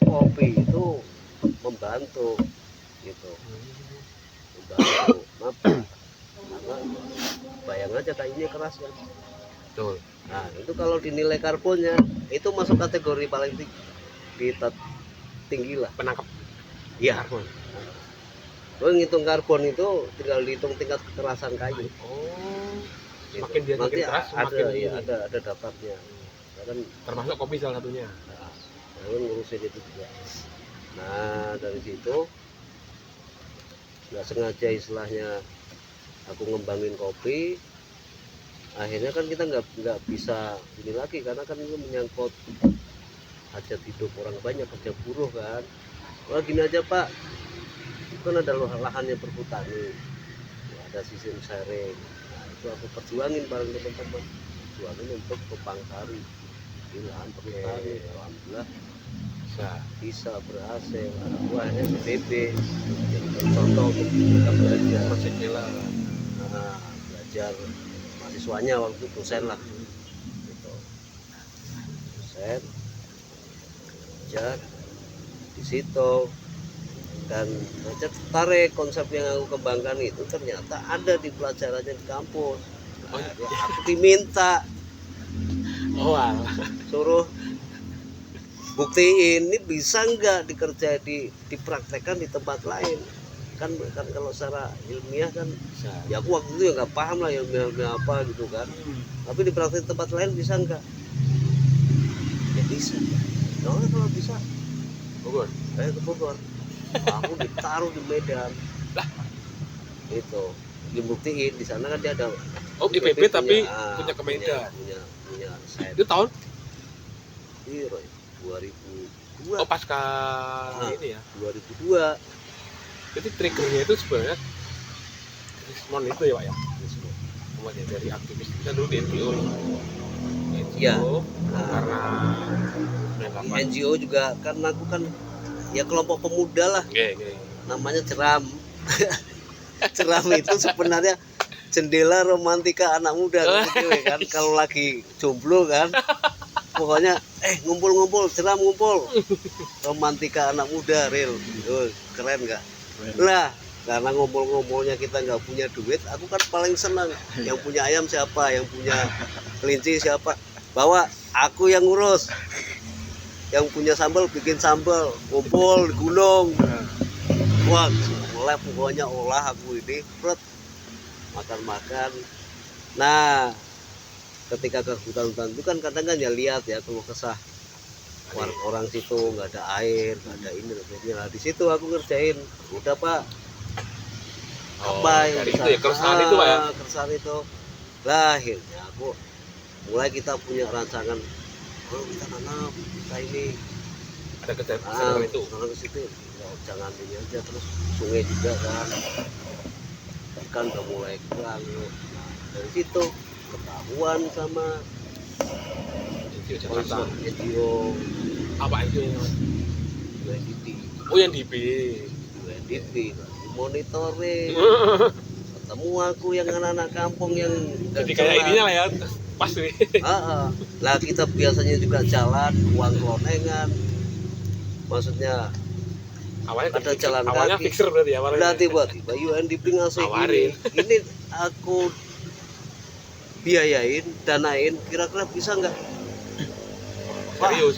kopi itu membantu gitu, membantu. Karena bayang aja kayunya keras kan. Betul. Nah itu kalau dinilai karbonnya itu masuk kategori paling tinggi lah. Penangkap Iya. karbon. Lo ngitung karbon itu tinggal dihitung tingkat kekerasan kayu. Oh, Gitu. semakin dia Nanti makin keras semakin ada, ini. ya, ada daftarnya. Kan Termasuk kopi salah satunya. nah, ngurusin itu juga. Nah dari situ nggak sengaja istilahnya aku ngembangin kopi, akhirnya kan kita nggak bisa ini lagi karena kan itu menyangkut hajat hidup orang banyak, kerja buruh kan. Wah gini aja Pak, kan ada lahan yang berhutani, ada sistem sharing. Nah itu aku perjuangin bareng teman-teman, perjuangin untuk Tupang Sari di lahan berhutani. Alhamdulillah bisa berhasil. Aku akhirnya PBB jadi contoh untuk mereka belajar. Nah, belajar mahasiswanya waktu itu dosen lah gitu. Dosen belajar di situ dan tertarik konsep yang aku kembangkan itu ternyata ada di pelajarannya di kampus. Nah, aku diminta suruh buktiin ini bisa nggak dipraktekkan di tempat lain kan kalau secara ilmiah kan ya aku waktu itu ya nggak paham lah ilmiah apa gitu kan, tapi dipraktek tempat lain bisa nggak? Ya bisa. Nah, kalau bisa Bogor. Saya ke Bogor, aku ditaruh di Medan itu dibuktiin di sana kan dia ada IPB tapi punya ke Medan. punya site. Itu tahun 2002. pasca ini ya 2002. Jadi triggernya itu sebenarnya Rismon itu ya Pak ya, kemudian dari aktivis kita dulu di NGO Ya. Karena Di NGO juga karena aku kan ya kelompok pemuda lah, namanya Ceram. Ceram itu sebenarnya jendela romantika anak muda gitu kan, kalau lagi jomblo kan pokoknya ngumpul-ngumpul, Ceram ngumpul, romantika anak muda real. Keren nggak? Lah karena ngumpul-ngumpulnya kita nggak punya duit, aku kan paling senang yang punya ayam siapa, yang punya kelinci siapa, bawa aku yang ngurus, yang punya sambal bikin sambal, ngumpul di gunung. Wah mulai pokoknya olah aku ini makan. Nah ketika ke hutan-hutan itu kan kadang kan ya lihat ya keluh kesah orang situ nggak ada air, nggak ada ini. Nah di situ aku ngerjain, udah Pak. Apa yang dari bisa, itu ya keresahan itu Pak ya. Keresahan itu. Lah akhirnya aku mulai kita punya rancangan, kita nanam, kita ini ada kesadaran itu. Ke situ, jangan ini aja, terus sungai juga kan, ikan udah mulai kurang. Nah, dari situ ketahuan sama NGO apa itu UNDP. Yang di B UNDP monitoring. Ketemu aku yang anak-anak kampung yang jadi kayak ininya lah ya, pas nih. Lah kita biasanya juga jalan uang kelonengan, maksudnya awalnya ada jalan awalnya kaki. fixer berarti ya, Udah tiba-tiba UNDP ngasih ini aku biayain, danain, kira-kira bisa nggak? Serius?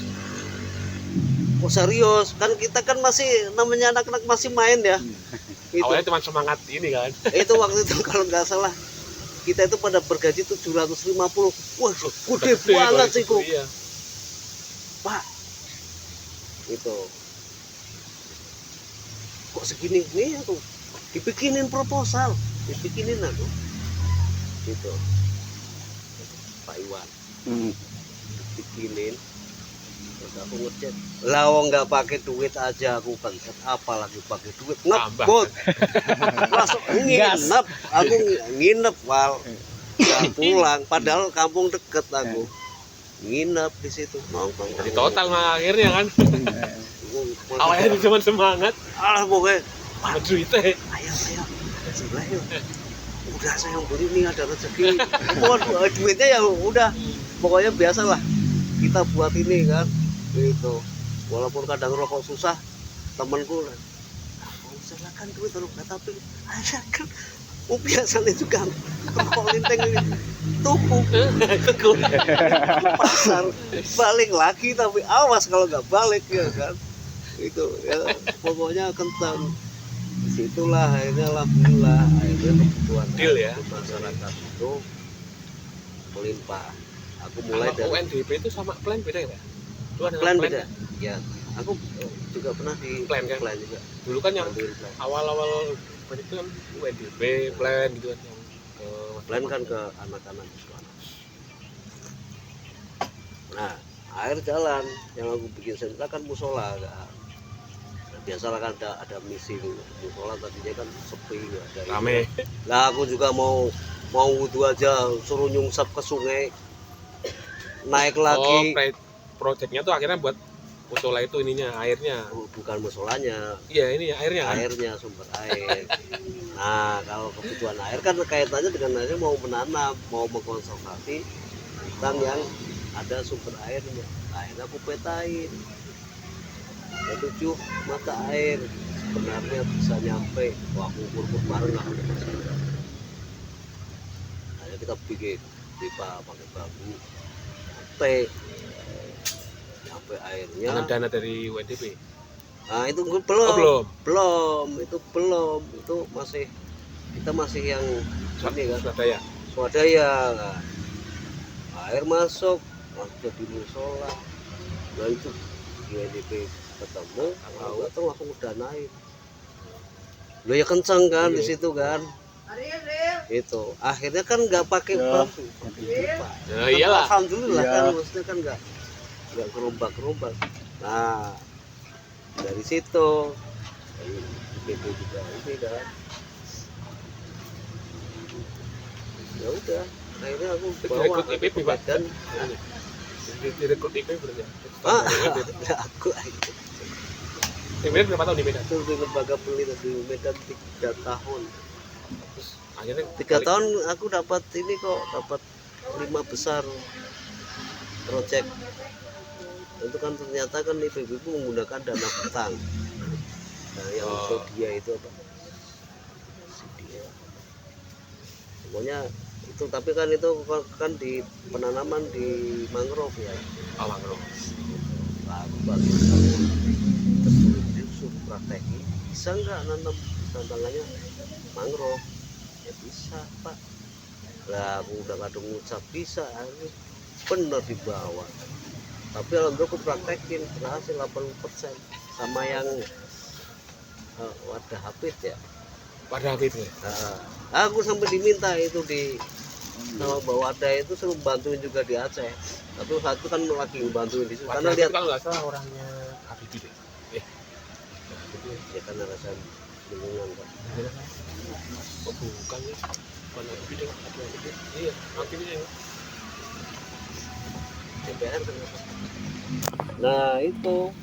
Oh serius, kan kita kan masih namanya anak-anak masih main ya. Itu. Awalnya cuma semangat ini kan. Itu waktu itu kalau nggak salah kita itu pada bergaji 750. Wah gede banget sih kok. Iya. Pak itu kok segini nih aku dibikinin proposal, dibikinin aku gitu Pak Iwan. Dibikinin terus aku ngecek lah, nggak pakai duit aja aku pencet, apalagi pakai duit ngebut langsung nginep. Aku nginep wal pulang, padahal kampung deket aku nginep di situ nongkrong. Jadi total mah akhirnya kan. Awalnya cuma semangat. Pokoknya duitnya. Ayo sebelah yuk. Udah saya beli nih, ada rezeki. Duitnya ya udah pokoknya biasalah kita buat ini kan gitu. walaupun kadang rokok susah, temanku lah, mau silakan duit terus, tapi ada kan biasanya juga rokok linteng ini tuku ke pasar, balik lagi tapi awas kalau nggak balik ya kan, itu ya pokoknya kentang. Disitulah akhirnya alhamdulillah akhirnya kebutuhan Deal ya. masyarakat itu melimpah. Aku mulai Kalau dari UNDP itu sama plan beda ya Pak? Lu ada plan plan beda ya, aku juga pernah di Plan kan? plan juga, dulu kan yang bantuin plan. awal-awal itu kan UNDP plan gitu kan yang ke Plan kan ke anak-anak sekolah. Nah air jalan yang aku bikin sentra kan musola kan. Nah, biasalah kan ada misi musola, tadinya kan sepi nggak ada ini. rame. Lah aku juga mau wudhu aja suruh nyungsap ke sungai, naik Oh, lagi. projectnya tuh akhirnya buat musola itu ininya airnya. Bukan musolanya, Iya ini airnya kan. airnya, sumber air. Nah kalau kebutuhan air kan kaitannya dengan air, mau menanam, mau mengkonservasi hutan yang ada sumber airnya. Akhirnya aku petain ada 7 mata air sebenarnya bisa nyampe. Wah aku ukur bareng lah. Akhirnya kita bikin pipa pakai bambu, sampai airnya. Dengan dana dari UNDP. Nah itu belum, Oh, itu masih, kita masih yang ini kan, Swadaya. swadaya. Nah, air masuk jadi musola. Nah itu UNDP ketemu, kalau datang langsung udah naik. Lo ya kencang kan di situ kan. Itu akhirnya kan nggak pakai bambu, pakai pipa. Nah, iyalah. Alhamdulillah kan, maksudnya kan nggak kerombak. Nah dari situ BP juga ini kan, ya udah akhirnya aku bawa Direkrut IPB, Pak. dan Direkrut IPB berarti. aku Di Medan berapa tahun di Medan? itu di lembaga penelitian di Medan 3 tahun. Terus akhirnya 3 tahun aku dapat ini kok, dapat 5 besar proyek. Itu kan ternyata kan IPB itu menggunakan dana hutang. Nah, yang Sodia itu apa? Sodia. Pokoknya itu, tapi kan itu kan di penanaman di mangrove ya. Oh, mangrove. Nah, aku baru suruh praktekin, bisa nggak nanam, tantangannya mangrove. Ya bisa Pak. Lah aku udah kadung ngucap bisa, bener dibawa. Tapi alhamdulillah aku praktekin berhasil 80% sama yang wadah hafid ya. Wadah hafid ya. Aku sampai diminta itu di sama Mbak Wadah itu suruh bantuin juga di Aceh. Tapi satu kan lagi bantuin di situ karena lihat kalau nggak salah orangnya Habibie deh. ya karena rasa lingkungan kan. Oh bukan ya, bukan Habibie deh, Habibie. Iya, Habibie ya. DPR ternyata. Nah itu